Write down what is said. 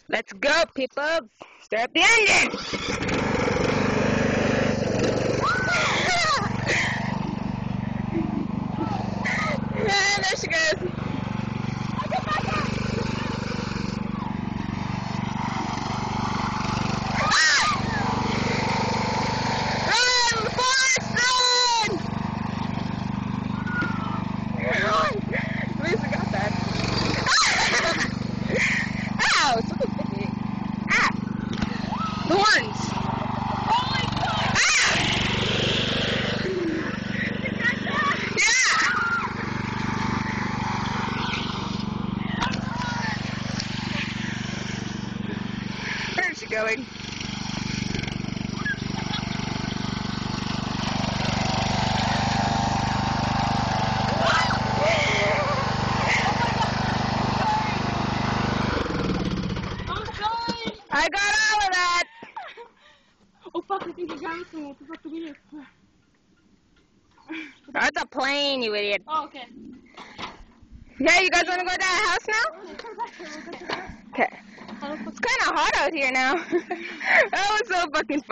Let's go, people. Start up the engine. Yeah, there she goes. Lisa got that. Ow, something's sticking. Ah! Thorns! Oh my god! Ah! Yeah! Where's she going? I got all of that! Oh fuck, I think you got something. What the fuck do we do? That's a plane, you idiot. Oh, okay. Yeah, you guys want to go to that house now? Okay. It's kind of hot out here now. That was so fucking fun.